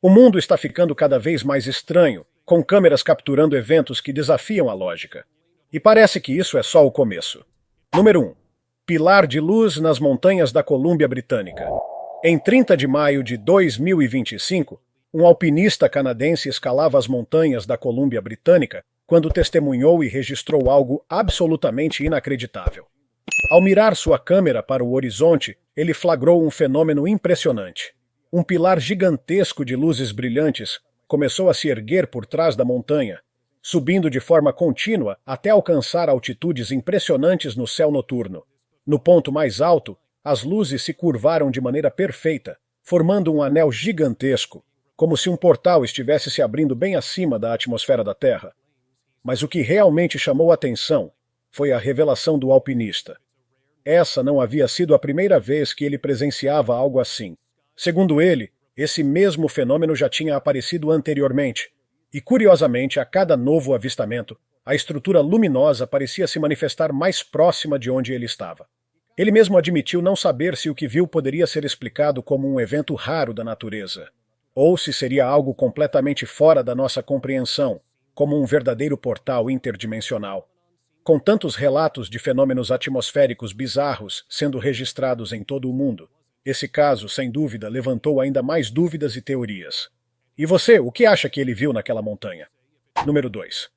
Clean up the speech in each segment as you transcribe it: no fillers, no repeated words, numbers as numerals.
O mundo está ficando cada vez mais estranho, com câmeras capturando eventos que desafiam a lógica. E parece que isso é só o começo. Número 1. Pilar de luz nas montanhas da Colômbia Britânica. Em 30 de maio de 2025, um alpinista canadense escalava as montanhas da Colômbia Britânica quando testemunhou e registrou algo absolutamente inacreditável. Ao mirar sua câmera para o horizonte, ele flagrou um fenômeno impressionante. Um pilar gigantesco de luzes brilhantes começou a se erguer por trás da montanha, subindo de forma contínua até alcançar altitudes impressionantes no céu noturno. No ponto mais alto, as luzes se curvaram de maneira perfeita, formando um anel gigantesco, como se um portal estivesse se abrindo bem acima da atmosfera da Terra. Mas o que realmente chamou a atenção foi a revelação do alpinista. Essa não havia sido a primeira vez que ele presenciava algo assim. Segundo ele, esse mesmo fenômeno já tinha aparecido anteriormente, e curiosamente, a cada novo avistamento, a estrutura luminosa parecia se manifestar mais próxima de onde ele estava. Ele mesmo admitiu não saber se o que viu poderia ser explicado como um evento raro da natureza, ou se seria algo completamente fora da nossa compreensão, como um verdadeiro portal interdimensional. Com tantos relatos de fenômenos atmosféricos bizarros sendo registrados em todo o mundo, esse caso, sem dúvida, levantou ainda mais dúvidas e teorias. E você, o que acha que ele viu naquela montanha? Número 2.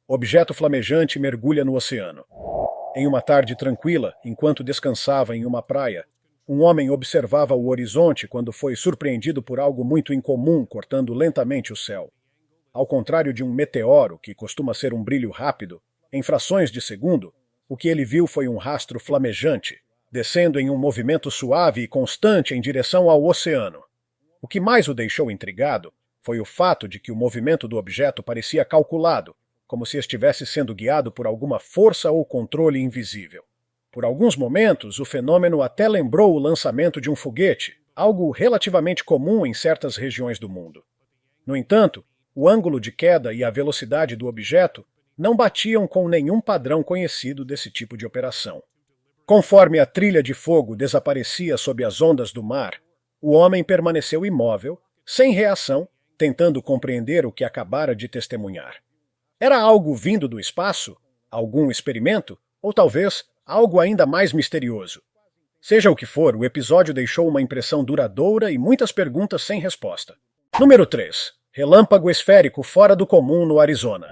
Objeto flamejante mergulha no oceano. Em uma tarde tranquila, enquanto descansava em uma praia, um homem observava o horizonte quando foi surpreendido por algo muito incomum cortando lentamente o céu. Ao contrário de um meteoro, que costuma ser um brilho rápido, em frações de segundo, o que ele viu foi um rastro flamejante, descendo em um movimento suave e constante em direção ao oceano. O que mais o deixou intrigado foi o fato de que o movimento do objeto parecia calculado, como se estivesse sendo guiado por alguma força ou controle invisível. Por alguns momentos, o fenômeno até lembrou o lançamento de um foguete, algo relativamente comum em certas regiões do mundo. No entanto, o ângulo de queda e a velocidade do objeto não batiam com nenhum padrão conhecido desse tipo de operação. Conforme a trilha de fogo desaparecia sob as ondas do mar, o homem permaneceu imóvel, sem reação, tentando compreender o que acabara de testemunhar. Era algo vindo do espaço? Algum experimento? Ou talvez algo ainda mais misterioso? Seja o que for, o episódio deixou uma impressão duradoura e muitas perguntas sem resposta. Número 3. Relâmpago esférico fora do comum no Arizona.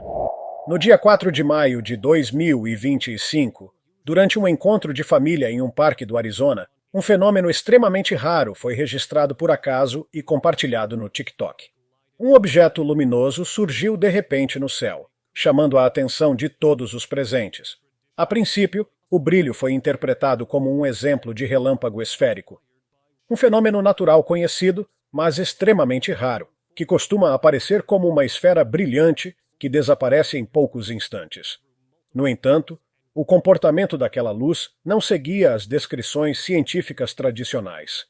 No dia 4 de maio de 2025, durante um encontro de família em um parque do Arizona, um fenômeno extremamente raro foi registrado por acaso e compartilhado no TikTok. Um objeto luminoso surgiu de repente no céu, chamando a atenção de todos os presentes. A princípio, o brilho foi interpretado como um exemplo de relâmpago esférico. Um fenômeno natural conhecido, mas extremamente raro, que costuma aparecer como uma esfera brilhante que desaparece em poucos instantes. No entanto, o comportamento daquela luz não seguia as descrições científicas tradicionais.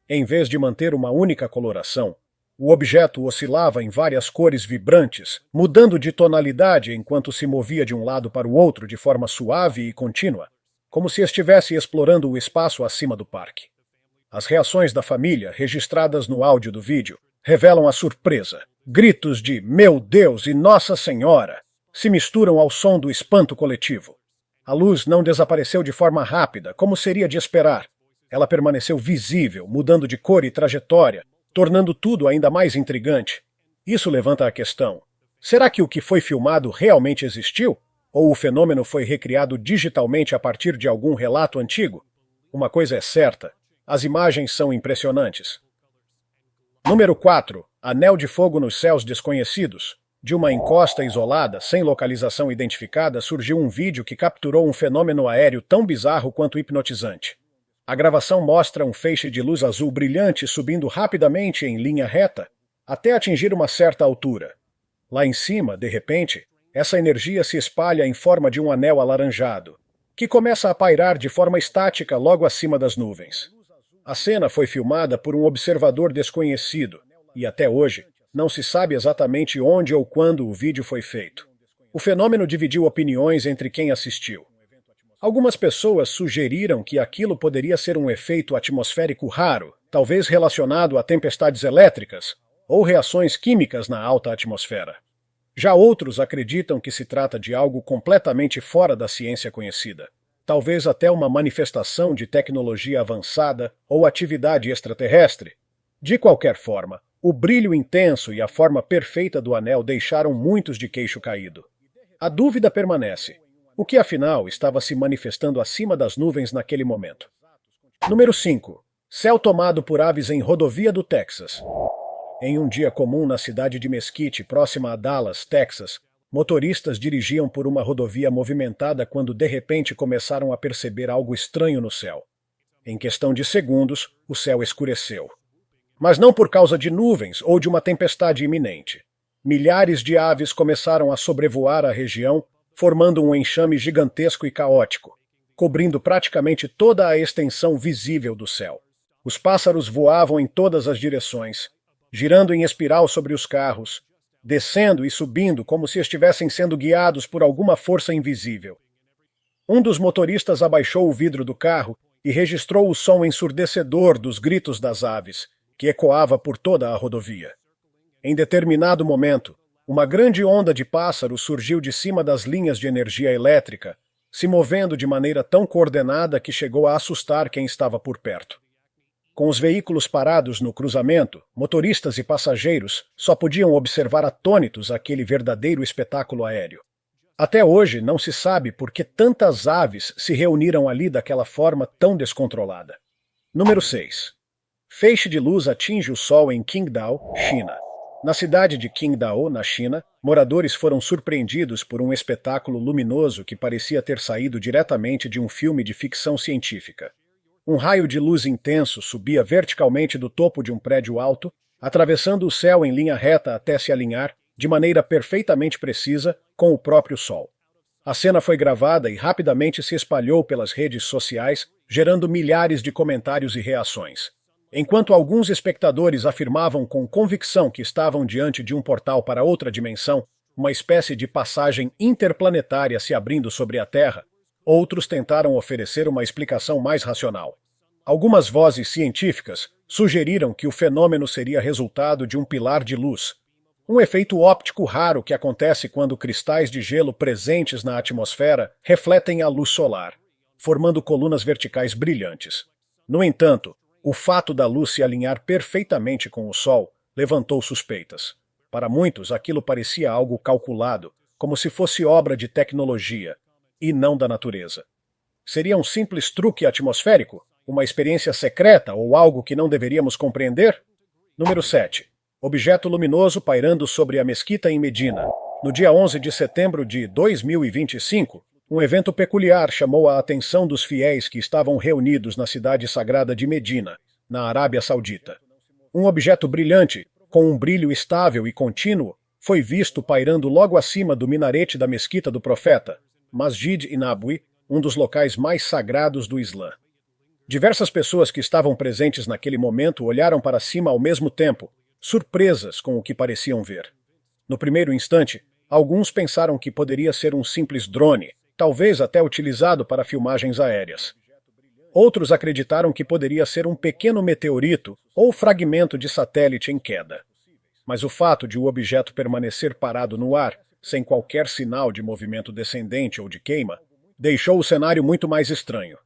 Em vez de manter uma única coloração, o objeto oscilava em várias cores vibrantes, mudando de tonalidade enquanto se movia de um lado para o outro de forma suave e contínua, como se estivesse explorando o espaço acima do parque. As reações da família, registradas no áudio do vídeo, revelam a surpresa. Gritos de "Meu Deus" e "Nossa Senhora" se misturam ao som do espanto coletivo. A luz não desapareceu de forma rápida, como seria de esperar. Ela permaneceu visível, mudando de cor e trajetória, tornando tudo ainda mais intrigante. Isso levanta a questão: será que o que foi filmado realmente existiu? Ou o fenômeno foi recriado digitalmente a partir de algum relato antigo? Uma coisa é certa: as imagens são impressionantes. Número 4. Anel de fogo nos céus desconhecidos. De uma encosta isolada, sem localização identificada, surgiu um vídeo que capturou um fenômeno aéreo tão bizarro quanto hipnotizante. A gravação mostra um feixe de luz azul brilhante subindo rapidamente em linha reta, até atingir uma certa altura. Lá em cima, de repente, essa energia se espalha em forma de um anel alaranjado, que começa a pairar de forma estática logo acima das nuvens. A cena foi filmada por um observador desconhecido, e até hoje não se sabe exatamente onde ou quando o vídeo foi feito. O fenômeno dividiu opiniões entre quem assistiu. Algumas pessoas sugeriram que aquilo poderia ser um efeito atmosférico raro, talvez relacionado a tempestades elétricas, ou reações químicas na alta atmosfera. Já outros acreditam que se trata de algo completamente fora da ciência conhecida, talvez até uma manifestação de tecnologia avançada ou atividade extraterrestre. De qualquer forma, o brilho intenso e a forma perfeita do anel deixaram muitos de queixo caído. A dúvida permanece. O que afinal estava se manifestando acima das nuvens naquele momento? Número 5. Céu tomado por aves em rodovia do Texas. Em um dia comum na cidade de Mesquite, próxima a Dallas, Texas, motoristas dirigiam por uma rodovia movimentada quando de repente começaram a perceber algo estranho no céu. Em questão de segundos, o céu escureceu. Mas não por causa de nuvens ou de uma tempestade iminente. Milhares de aves começaram a sobrevoar a região, formando um enxame gigantesco e caótico, cobrindo praticamente toda a extensão visível do céu. Os pássaros voavam em todas as direções, girando em espiral sobre os carros, descendo e subindo como se estivessem sendo guiados por alguma força invisível. Um dos motoristas abaixou o vidro do carro e registrou o som ensurdecedor dos gritos das aves, que ecoava por toda a rodovia. Em determinado momento, uma grande onda de pássaros surgiu de cima das linhas de energia elétrica, se movendo de maneira tão coordenada que chegou a assustar quem estava por perto. Com os veículos parados no cruzamento, motoristas e passageiros só podiam observar atônitos aquele verdadeiro espetáculo aéreo. Até hoje não se sabe por que tantas aves se reuniram ali daquela forma tão descontrolada. Número 6. Feixe de luz atinge o Sol em Qingdao, China. Na cidade de Qingdao, na China, moradores foram surpreendidos por um espetáculo luminoso que parecia ter saído diretamente de um filme de ficção científica. Um raio de luz intenso subia verticalmente do topo de um prédio alto, atravessando o céu em linha reta até se alinhar, de maneira perfeitamente precisa, com o próprio Sol. A cena foi gravada e rapidamente se espalhou pelas redes sociais, gerando milhares de comentários e reações. Enquanto alguns espectadores afirmavam com convicção que estavam diante de um portal para outra dimensão, uma espécie de passagem interplanetária se abrindo sobre a Terra, outros tentaram oferecer uma explicação mais racional. Algumas vozes científicas sugeriram que o fenômeno seria resultado de um pilar de luz, um efeito óptico raro que acontece quando cristais de gelo presentes na atmosfera refletem a luz solar, formando colunas verticais brilhantes. No entanto, o fato da luz se alinhar perfeitamente com o Sol levantou suspeitas. Para muitos, aquilo parecia algo calculado, como se fosse obra de tecnologia, e não da natureza. Seria um simples truque atmosférico? Uma experiência secreta ou algo que não deveríamos compreender? Número 7. Objeto luminoso pairando sobre a mesquita em Medina. No dia 11 de setembro de 2025, um evento peculiar chamou a atenção dos fiéis que estavam reunidos na cidade sagrada de Medina, na Arábia Saudita. Um objeto brilhante, com um brilho estável e contínuo, foi visto pairando logo acima do minarete da mesquita do profeta, Masjid Nabawi, um dos locais mais sagrados do Islã. Diversas pessoas que estavam presentes naquele momento olharam para cima ao mesmo tempo, surpresas com o que pareciam ver. No primeiro instante, alguns pensaram que poderia ser um simples drone, talvez até utilizado para filmagens aéreas. Outros acreditaram que poderia ser um pequeno meteorito ou fragmento de satélite em queda. Mas o fato de o objeto permanecer parado no ar, sem qualquer sinal de movimento descendente ou de queima, deixou o cenário muito mais estranho.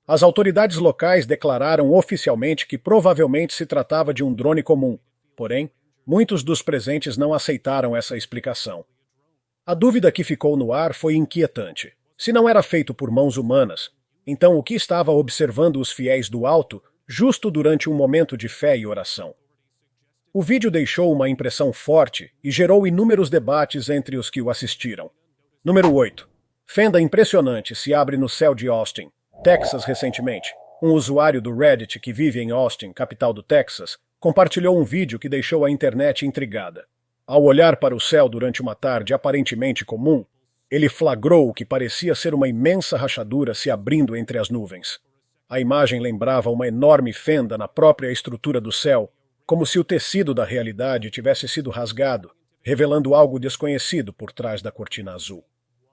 As autoridades locais declararam oficialmente que provavelmente se tratava de um drone comum, porém, muitos dos presentes não aceitaram essa explicação. A dúvida que ficou no ar foi inquietante. Se não era feito por mãos humanas, então o que estava observando os fiéis do alto, justo durante um momento de fé e oração? O vídeo deixou uma impressão forte e gerou inúmeros debates entre os que o assistiram. Número 8. Fenda impressionante se abre no céu de Austin, Texas recentemente. Um usuário do Reddit que vive em Austin, capital do Texas, compartilhou um vídeo que deixou a internet intrigada. Ao olhar para o céu durante uma tarde aparentemente comum, ele flagrou o que parecia ser uma imensa rachadura se abrindo entre as nuvens. A imagem lembrava uma enorme fenda na própria estrutura do céu, como se o tecido da realidade tivesse sido rasgado, revelando algo desconhecido por trás da cortina azul.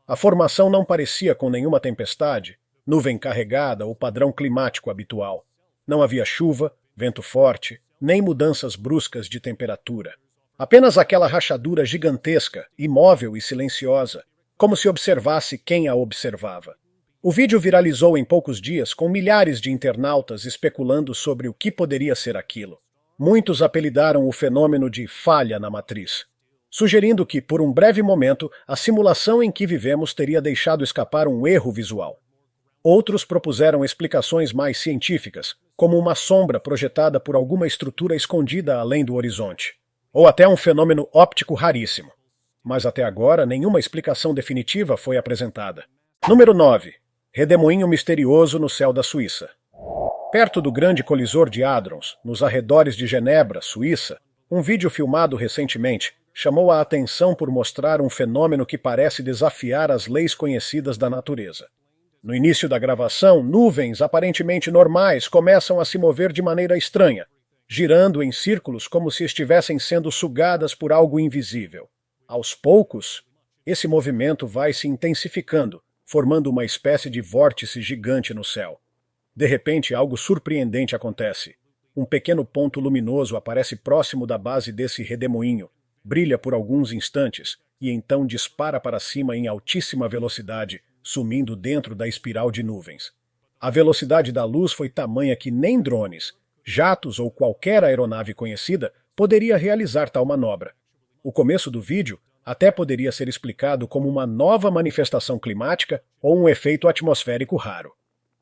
A formação não parecia com nenhuma tempestade, nuvem carregada ou padrão climático habitual. Não havia chuva, vento forte, nem mudanças bruscas de temperatura. Apenas aquela rachadura gigantesca, imóvel e silenciosa, como se observasse quem a observava. O vídeo viralizou em poucos dias, com milhares de internautas especulando sobre o que poderia ser aquilo. Muitos apelidaram o fenômeno de falha na matriz, sugerindo que, por um breve momento, a simulação em que vivemos teria deixado escapar um erro visual. Outros propuseram explicações mais científicas, como uma sombra projetada por alguma estrutura escondida além do horizonte, ou até um fenômeno óptico raríssimo. Mas até agora, nenhuma explicação definitiva foi apresentada. Número 9. Redemoinho misterioso no céu da Suíça. Perto do grande colisor de Hadrons, nos arredores de Genebra, Suíça, um vídeo filmado recentemente chamou a atenção por mostrar um fenômeno que parece desafiar as leis conhecidas da natureza. No início da gravação, nuvens aparentemente normais começam a se mover de maneira estranha, girando em círculos como se estivessem sendo sugadas por algo invisível. Aos poucos, esse movimento vai se intensificando, formando uma espécie de vórtice gigante no céu. De repente, algo surpreendente acontece. Um pequeno ponto luminoso aparece próximo da base desse redemoinho, brilha por alguns instantes e então dispara para cima em altíssima velocidade, sumindo dentro da espiral de nuvens. A velocidade da luz foi tamanha que nem drones, jatos ou qualquer aeronave conhecida poderia realizar tal manobra. O começo do vídeo até poderia ser explicado como uma nova manifestação climática ou um efeito atmosférico raro.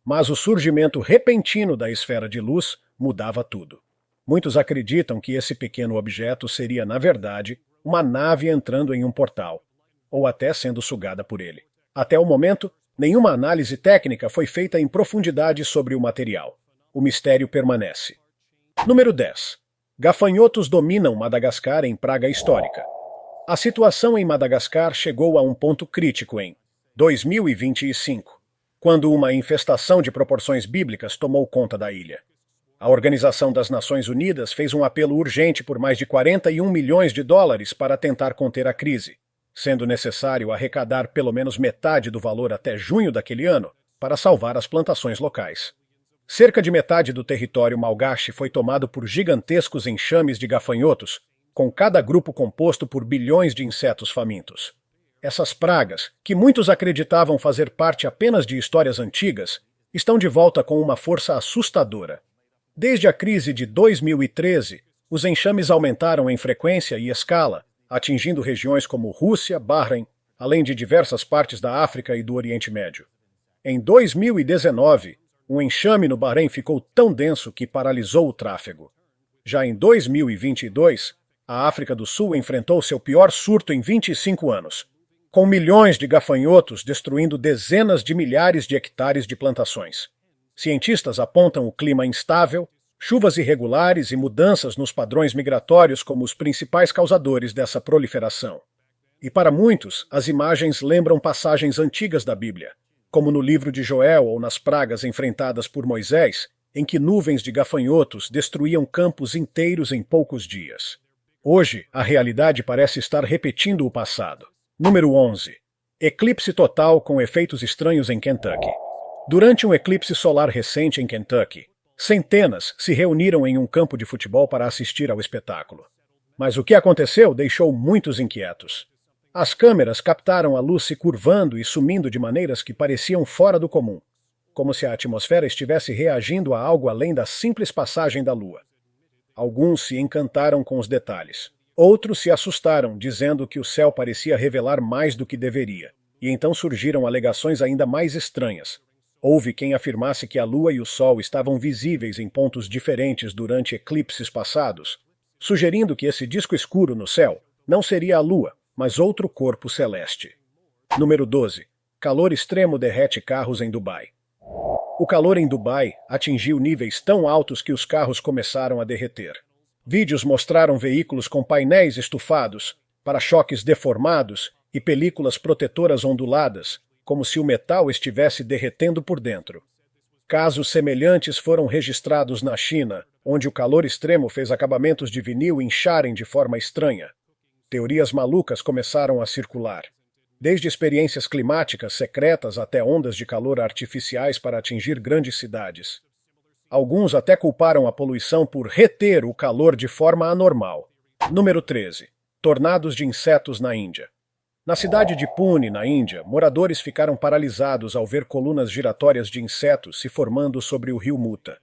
Mas o surgimento repentino da esfera de luz mudava tudo. Muitos acreditam que esse pequeno objeto seria, na verdade, uma nave entrando em um portal, ou até sendo sugada por ele. Até o momento, nenhuma análise técnica foi feita em profundidade sobre o material. O mistério permanece. Número 10. Gafanhotos dominam Madagascar em praga histórica. A situação em Madagascar chegou a um ponto crítico em 2025, quando uma infestação de proporções bíblicas tomou conta da ilha. A Organização das Nações Unidas fez um apelo urgente por mais de 41 milhões de dólares para tentar conter a crise, sendo necessário arrecadar pelo menos metade do valor até junho daquele ano para salvar as plantações locais. Cerca de metade do território malgache foi tomado por gigantescos enxames de gafanhotos, com cada grupo composto por bilhões de insetos famintos. Essas pragas, que muitos acreditavam fazer parte apenas de histórias antigas, estão de volta com uma força assustadora. Desde a crise de 2013, os enxames aumentaram em frequência e escala, atingindo regiões como Rússia, Bahrein, além de diversas partes da África e do Oriente Médio. Em 2019, um enxame no Bahrein ficou tão denso que paralisou o tráfego. Já em 2022, a África do Sul enfrentou seu pior surto em 25 anos, com milhões de gafanhotos destruindo dezenas de milhares de hectares de plantações. Cientistas apontam o clima instável, chuvas irregulares e mudanças nos padrões migratórios como os principais causadores dessa proliferação. E para muitos, as imagens lembram passagens antigas da Bíblia, como no livro de Joel ou nas pragas enfrentadas por Moisés, em que nuvens de gafanhotos destruíam campos inteiros em poucos dias. Hoje, a realidade parece estar repetindo o passado. Número 11. Eclipse total com efeitos estranhos em Kentucky. Durante um eclipse solar recente em Kentucky, centenas se reuniram em um campo de futebol para assistir ao espetáculo. Mas o que aconteceu deixou muitos inquietos. As câmeras captaram a luz se curvando e sumindo de maneiras que pareciam fora do comum, como se a atmosfera estivesse reagindo a algo além da simples passagem da Lua. Alguns se encantaram com os detalhes. Outros se assustaram, dizendo que o céu parecia revelar mais do que deveria, e então surgiram alegações ainda mais estranhas. Houve quem afirmasse que a Lua e o Sol estavam visíveis em pontos diferentes durante eclipses passados, sugerindo que esse disco escuro no céu não seria a Lua, mas outro corpo celeste. Número 12. Calor extremo derrete carros em Dubai. O calor em Dubai atingiu níveis tão altos que os carros começaram a derreter. Vídeos mostraram veículos com painéis estufados, para-choques deformados e películas protetoras onduladas, como se o metal estivesse derretendo por dentro. Casos semelhantes foram registrados na China, onde o calor extremo fez acabamentos de vinil incharem de forma estranha. Teorias malucas começaram a circular. Desde experiências climáticas secretas até ondas de calor artificiais para atingir grandes cidades. Alguns até culparam a poluição por reter o calor de forma anormal. Número 13. Tornados de insetos na Índia. Na cidade de Pune, na Índia, moradores ficaram paralisados ao ver colunas giratórias de insetos se formando sobre o rio Muta.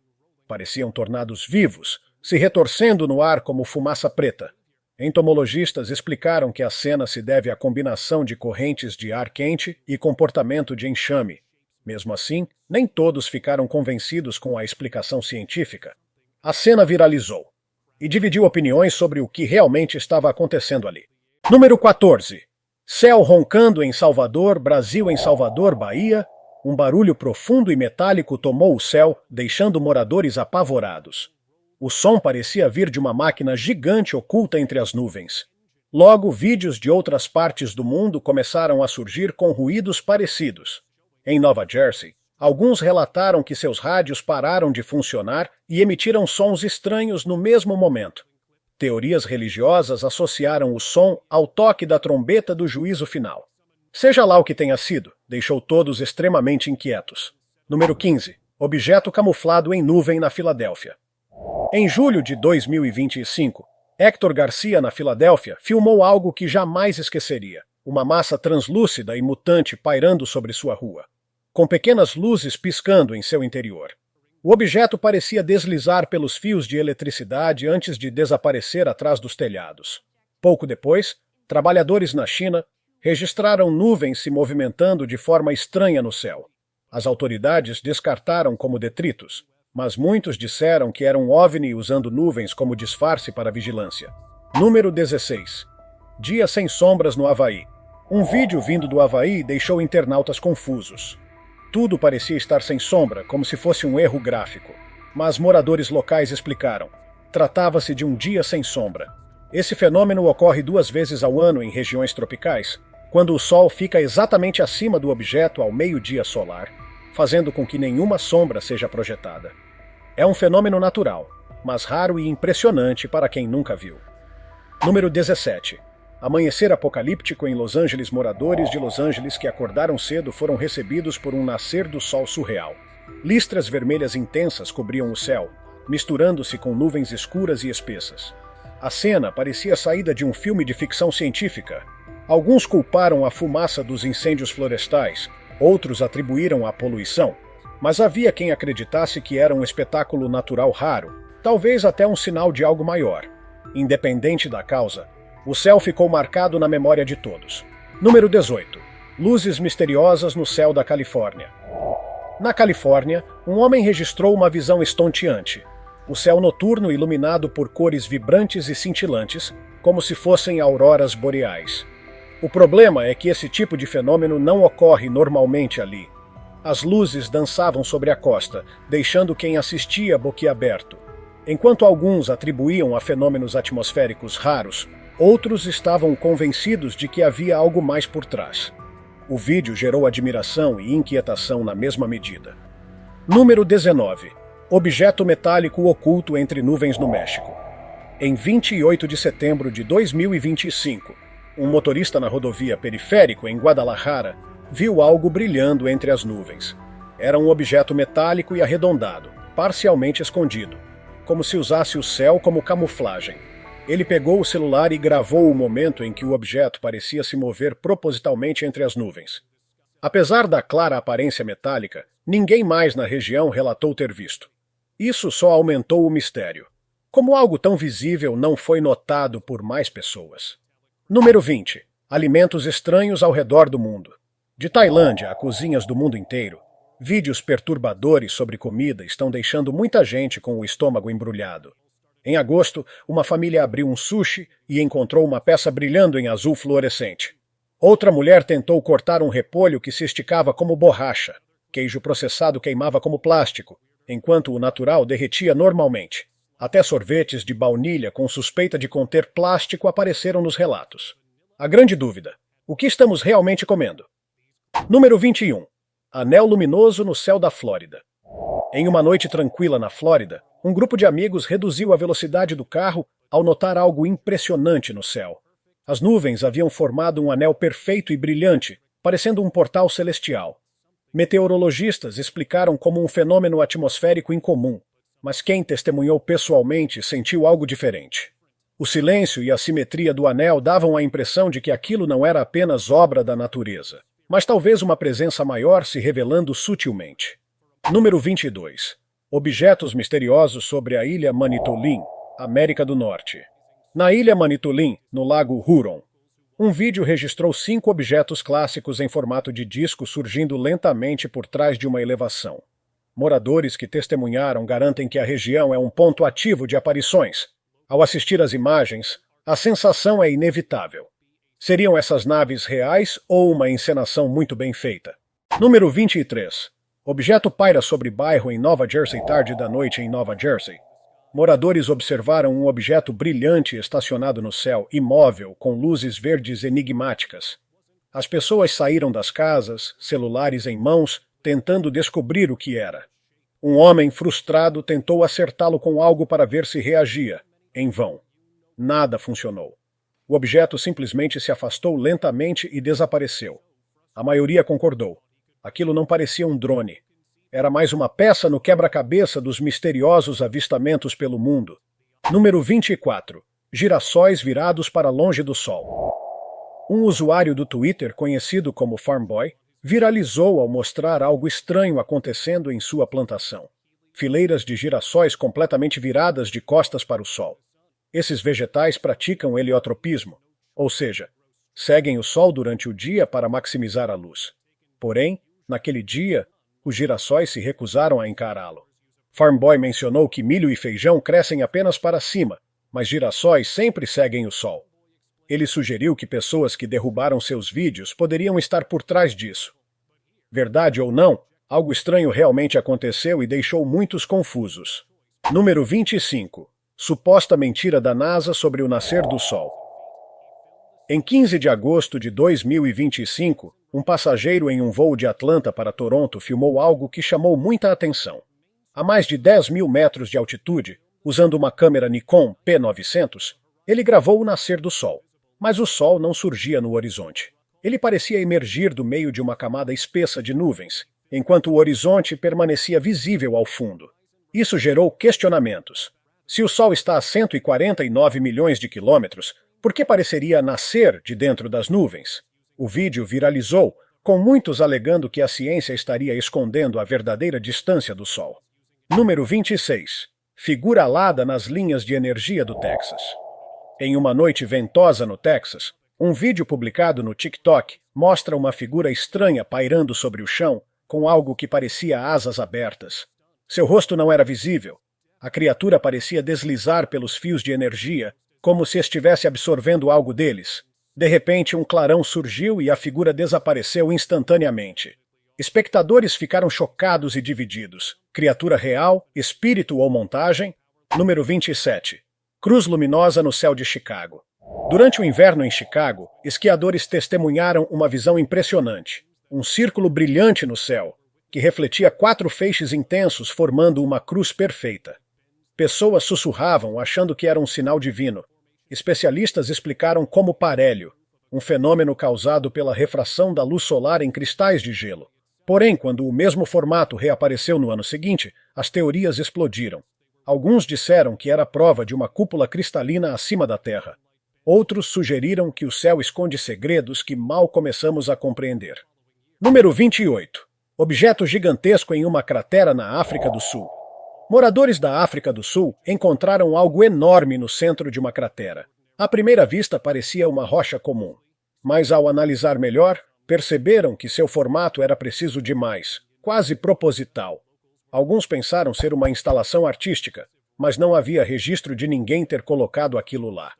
Pareciam tornados vivos, se retorcendo no ar como fumaça preta. Entomologistas explicaram que a cena se deve à combinação de correntes de ar quente e comportamento de enxame. Mesmo assim, nem todos ficaram convencidos com a explicação científica. A cena viralizou e dividiu opiniões sobre o que realmente estava acontecendo ali. Número 14. Céu roncando em Salvador, Brasil em Salvador, Bahia. Um barulho profundo e metálico tomou o céu, deixando moradores apavorados. O som parecia vir de uma máquina gigante oculta entre as nuvens. Logo, vídeos de outras partes do mundo começaram a surgir com ruídos parecidos. Em Nova Jersey, alguns relataram que seus rádios pararam de funcionar e emitiram sons estranhos no mesmo momento. Teorias religiosas associaram o som ao toque da trombeta do juízo final. Seja lá o que tenha sido, deixou todos extremamente inquietos. Número 15. Objeto camuflado em nuvem na Filadélfia. Em julho de 2025, Héctor Garcia, na Filadélfia, filmou algo que jamais esqueceria: uma massa translúcida e mutante pairando sobre sua rua, com pequenas luzes piscando em seu interior. O objeto parecia deslizar pelos fios de eletricidade antes de desaparecer atrás dos telhados. Pouco depois, trabalhadores na China registraram nuvens se movimentando de forma estranha no céu. As autoridades descartaram como detritos, mas muitos disseram que era um OVNI usando nuvens como disfarce para vigilância. Número 16. Dia sem sombras no Havaí. Um vídeo vindo do Havaí deixou internautas confusos. Tudo parecia estar sem sombra, como se fosse um erro gráfico. Mas moradores locais explicaram. Tratava-se de um dia sem sombra. Esse fenômeno ocorre 2 vezes ao ano em regiões tropicais, quando o Sol fica exatamente acima do objeto ao meio-dia solar, fazendo com que nenhuma sombra seja projetada. É um fenômeno natural, mas raro e impressionante para quem nunca viu. Número 17. Amanhecer apocalíptico em Los Angeles. Moradores de Los Angeles que acordaram cedo foram recebidos por um nascer do sol surreal. Listras vermelhas intensas cobriam o céu, misturando-se com nuvens escuras e espessas. A cena parecia saída de um filme de ficção científica. Alguns culparam a fumaça dos incêndios florestais, outros atribuíram à poluição, mas havia quem acreditasse que era um espetáculo natural raro, talvez até um sinal de algo maior. Independente da causa, o céu ficou marcado na memória de todos. Número 18. Luzes misteriosas no céu da Califórnia. Na Califórnia, um homem registrou uma visão estonteante. O céu noturno iluminado por cores vibrantes e cintilantes, como se fossem auroras boreais. O problema é que esse tipo de fenômeno não ocorre normalmente ali. As luzes dançavam sobre a costa, deixando quem assistia boquiaberto. Enquanto alguns atribuíam a fenômenos atmosféricos raros, outros estavam convencidos de que havia algo mais por trás. O vídeo gerou admiração e inquietação na mesma medida. Número 19. Objeto metálico oculto entre nuvens no México. Em 28 de setembro de 2025, um motorista na rodovia Periférico, em Guadalajara, viu algo brilhando entre as nuvens. Era um objeto metálico e arredondado, parcialmente escondido, como se usasse o céu como camuflagem. Ele pegou o celular e gravou o momento em que o objeto parecia se mover propositalmente entre as nuvens. Apesar da clara aparência metálica, ninguém mais na região relatou ter visto. Isso só aumentou o mistério. Como algo tão visível não foi notado por mais pessoas? Número 20. Alimentos estranhos ao redor do mundo. De Tailândia a cozinhas do mundo inteiro, vídeos perturbadores sobre comida estão deixando muita gente com o estômago embrulhado. Em agosto, uma família abriu um sushi e encontrou uma peça brilhando em azul fluorescente. Outra mulher tentou cortar um repolho que se esticava como borracha. Queijo processado queimava como plástico, enquanto o natural derretia normalmente. Até sorvetes de baunilha com suspeita de conter plástico apareceram nos relatos. A grande dúvida: o que estamos realmente comendo? Número 21. Anel luminoso no céu da Flórida. Em uma noite tranquila na Flórida, um grupo de amigos reduziu a velocidade do carro ao notar algo impressionante no céu. As nuvens haviam formado um anel perfeito e brilhante, parecendo um portal celestial. Meteorologistas explicaram como um fenômeno atmosférico incomum, mas quem testemunhou pessoalmente sentiu algo diferente. O silêncio e a simetria do anel davam a impressão de que aquilo não era apenas obra da natureza, mas talvez uma presença maior se revelando sutilmente. Número 22. Objetos misteriosos sobre a ilha Manitoulin, América do Norte. Na ilha Manitoulin, no lago Huron, um vídeo registrou 5 objetos clássicos em formato de disco surgindo lentamente por trás de uma elevação. Moradores que testemunharam garantem que a região é um ponto ativo de aparições. Ao assistir às imagens, a sensação é inevitável. Seriam essas naves reais ou uma encenação muito bem feita? Número 23. Objeto paira sobre bairro em Nova Jersey tarde da noite em Nova Jersey. Moradores observaram um objeto brilhante estacionado no céu, imóvel, com luzes verdes enigmáticas. As pessoas saíram das casas, celulares em mãos, tentando descobrir o que era. Um homem frustrado tentou acertá-lo com algo para ver se reagia. Em vão. Nada funcionou. O objeto simplesmente se afastou lentamente e desapareceu. A maioria concordou. Aquilo não parecia um drone. Era mais uma peça no quebra-cabeça dos misteriosos avistamentos pelo mundo. Número 24. Girassóis virados para longe do Sol. Um usuário do Twitter, conhecido como Farmboy, viralizou ao mostrar algo estranho acontecendo em sua plantação. Fileiras de girassóis completamente viradas de costas para o sol. Esses vegetais praticam heliotropismo, ou seja, seguem o sol durante o dia para maximizar a luz. Porém, naquele dia, os girassóis se recusaram a encará-lo. Farmboy mencionou que milho e feijão crescem apenas para cima, mas girassóis sempre seguem o sol. Ele sugeriu que pessoas que derrubaram seus vídeos poderiam estar por trás disso. Verdade ou não, algo estranho realmente aconteceu e deixou muitos confusos. Número 25. Suposta mentira da NASA sobre o nascer do Sol. Em 15 de agosto de 2025, um passageiro em um voo de Atlanta para Toronto filmou algo que chamou muita atenção. A mais de 10 mil metros de altitude, usando uma câmera Nikon P900, ele gravou o nascer do Sol. Mas o Sol não surgia no horizonte. Ele parecia emergir do meio de uma camada espessa de nuvens, enquanto o horizonte permanecia visível ao fundo. Isso gerou questionamentos. Se o Sol está a 149 milhões de quilômetros, por que pareceria nascer de dentro das nuvens? O vídeo viralizou, com muitos alegando que a ciência estaria escondendo a verdadeira distância do Sol. Número 26. Figura alada nas linhas de energia do Texas. Em uma noite ventosa no Texas, um vídeo publicado no TikTok mostra uma figura estranha pairando sobre o chão com algo que parecia asas abertas. Seu rosto não era visível. A criatura parecia deslizar pelos fios de energia, como se estivesse absorvendo algo deles. De repente, um clarão surgiu e a figura desapareceu instantaneamente. Espectadores ficaram chocados e divididos. Criatura real, espírito ou montagem? Número 27. Cruz luminosa no céu de Chicago. Durante o inverno em Chicago, esquiadores testemunharam uma visão impressionante. Um círculo brilhante no céu, que refletia 4 feixes intensos formando uma cruz perfeita. Pessoas sussurravam achando que era um sinal divino. Especialistas explicaram como parélio, um fenômeno causado pela refração da luz solar em cristais de gelo. Porém, quando o mesmo formato reapareceu no ano seguinte, as teorias explodiram. Alguns disseram que era prova de uma cúpula cristalina acima da Terra. Outros sugeriram que o céu esconde segredos que mal começamos a compreender. Número 28. Objeto gigantesco em uma cratera na África do Sul. Moradores da África do Sul encontraram algo enorme no centro de uma cratera. À primeira vista parecia uma rocha comum. Mas ao analisar melhor, perceberam que seu formato era preciso demais, quase proposital. Alguns pensaram ser uma instalação artística, mas não havia registro de ninguém ter colocado aquilo lá.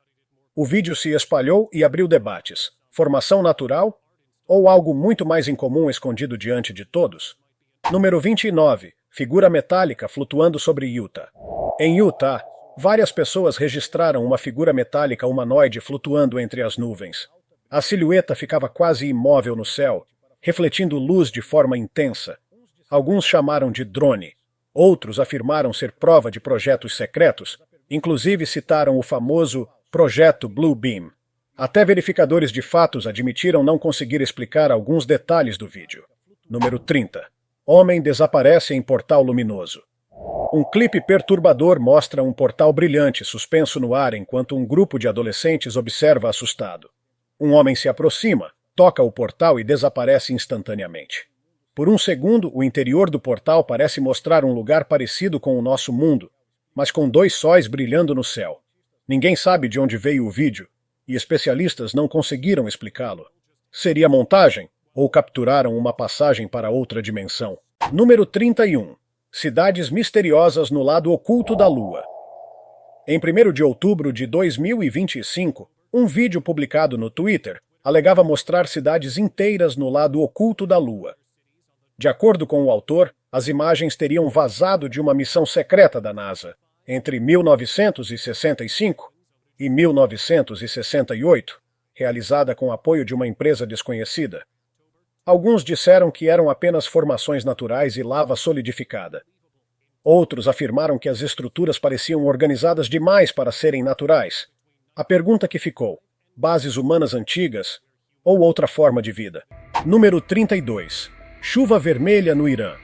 O vídeo se espalhou e abriu debates. Formação natural? Ou algo muito mais incomum escondido diante de todos? Número 29. Figura metálica flutuando sobre Utah. Em Utah, várias pessoas registraram uma figura metálica humanoide flutuando entre as nuvens. A silhueta ficava quase imóvel no céu, refletindo luz de forma intensa. Alguns chamaram de drone. Outros afirmaram ser prova de projetos secretos, inclusive citaram o famoso Projeto Blue Beam. Até verificadores de fatos admitiram não conseguir explicar alguns detalhes do vídeo. Número 30. Homem desaparece em portal luminoso. Um clipe perturbador mostra um portal brilhante suspenso no ar enquanto um grupo de adolescentes observa assustado. Um homem se aproxima, toca o portal e desaparece instantaneamente. Por um segundo, o interior do portal parece mostrar um lugar parecido com o nosso mundo, mas com dois sóis brilhando no céu. Ninguém sabe de onde veio o vídeo, e especialistas não conseguiram explicá-lo. Seria montagem ou capturaram uma passagem para outra dimensão? Número 31. Cidades misteriosas no lado oculto da Lua. Em 1º de outubro de 2025, um vídeo publicado no Twitter alegava mostrar cidades inteiras no lado oculto da Lua. De acordo com o autor, as imagens teriam vazado de uma missão secreta da NASA entre 1965 e 1968, realizada com apoio de uma empresa desconhecida. Alguns disseram que eram apenas formações naturais e lava solidificada. Outros afirmaram que as estruturas pareciam organizadas demais para serem naturais. A pergunta que ficou: bases humanas antigas ou outra forma de vida? Número 32. Chuva vermelha no Irã.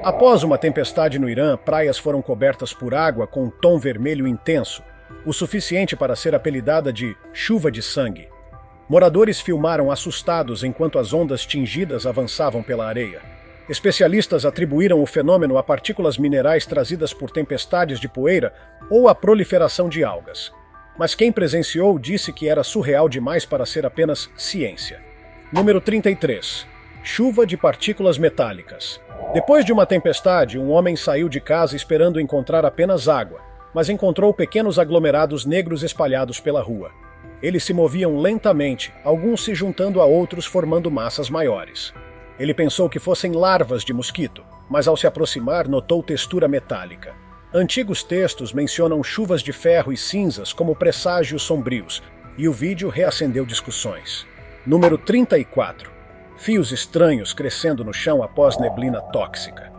Após uma tempestade no Irã, praias foram cobertas por água com um tom vermelho intenso, o suficiente para ser apelidada de chuva de sangue. Moradores filmaram assustados enquanto as ondas tingidas avançavam pela areia. Especialistas atribuíram o fenômeno a partículas minerais trazidas por tempestades de poeira ou a proliferação de algas. Mas quem presenciou disse que era surreal demais para ser apenas ciência. Número 33. Chuva de partículas metálicas. Depois de uma tempestade, um homem saiu de casa esperando encontrar apenas água, mas encontrou pequenos aglomerados negros espalhados pela rua. Eles se moviam lentamente, alguns se juntando a outros formando massas maiores. Ele pensou que fossem larvas de mosquito, mas ao se aproximar notou textura metálica. Antigos textos mencionam chuvas de ferro e cinzas como presságios sombrios, e o vídeo reacendeu discussões. Número 34. Fios estranhos crescendo no chão após neblina tóxica.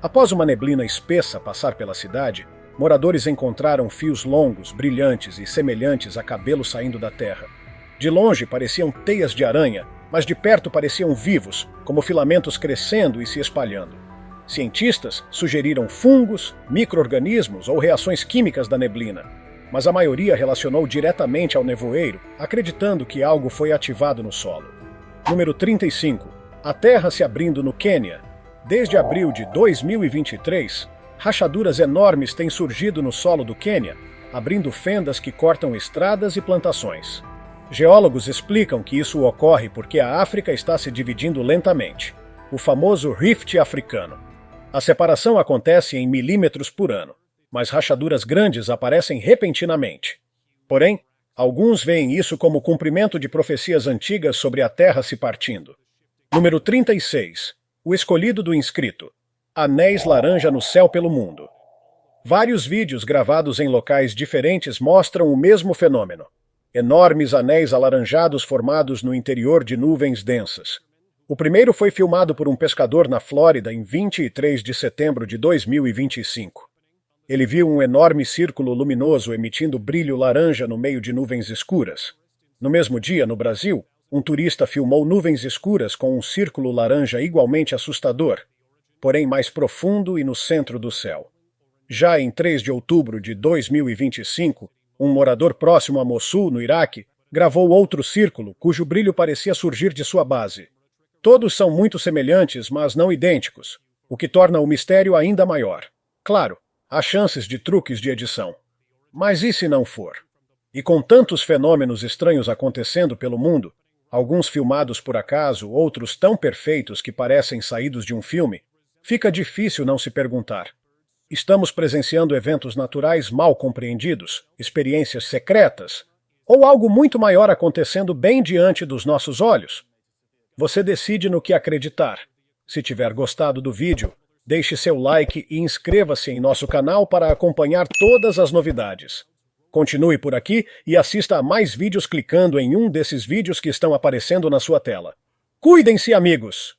Após uma neblina espessa passar pela cidade, moradores encontraram fios longos, brilhantes e semelhantes a cabelo saindo da terra. De longe pareciam teias de aranha, mas de perto pareciam vivos, como filamentos crescendo e se espalhando. Cientistas sugeriram fungos, micro-organismos ou reações químicas da neblina, mas a maioria relacionou diretamente ao nevoeiro, acreditando que algo foi ativado no solo. Número 35. A Terra se abrindo no Quênia. Desde abril de 2023, rachaduras enormes têm surgido no solo do Quênia, abrindo fendas que cortam estradas e plantações. Geólogos explicam que isso ocorre porque a África está se dividindo lentamente, o famoso Rift africano. A separação acontece em milímetros por ano, mas rachaduras grandes aparecem repentinamente. Porém, alguns veem isso como cumprimento de profecias antigas sobre a Terra se partindo. Número 36. O escolhido do inscrito. Anéis laranja no céu pelo mundo. Vários vídeos gravados em locais diferentes mostram o mesmo fenômeno. Enormes anéis alaranjados formados no interior de nuvens densas. O primeiro foi filmado por um pescador na Flórida em 23 de setembro de 2025. Ele viu um enorme círculo luminoso emitindo brilho laranja no meio de nuvens escuras. No mesmo dia, no Brasil, um turista filmou nuvens escuras com um círculo laranja igualmente assustador, porém mais profundo e no centro do céu. Já em 3 de outubro de 2025, um morador próximo a Mossul, no Iraque, gravou outro círculo cujo brilho parecia surgir de sua base. Todos são muito semelhantes, mas não idênticos, o que torna o mistério ainda maior. Claro, há chances de truques de edição. Mas e se não for? E com tantos fenômenos estranhos acontecendo pelo mundo, alguns filmados por acaso, outros tão perfeitos que parecem saídos de um filme, fica difícil não se perguntar: estamos presenciando eventos naturais mal compreendidos, experiências secretas, ou algo muito maior acontecendo bem diante dos nossos olhos? Você decide no que acreditar. Se tiver gostado do vídeo, deixe seu like e inscreva-se em nosso canal para acompanhar todas as novidades. Continue por aqui e assista a mais vídeos clicando em um desses vídeos que estão aparecendo na sua tela. Cuidem-se, amigos!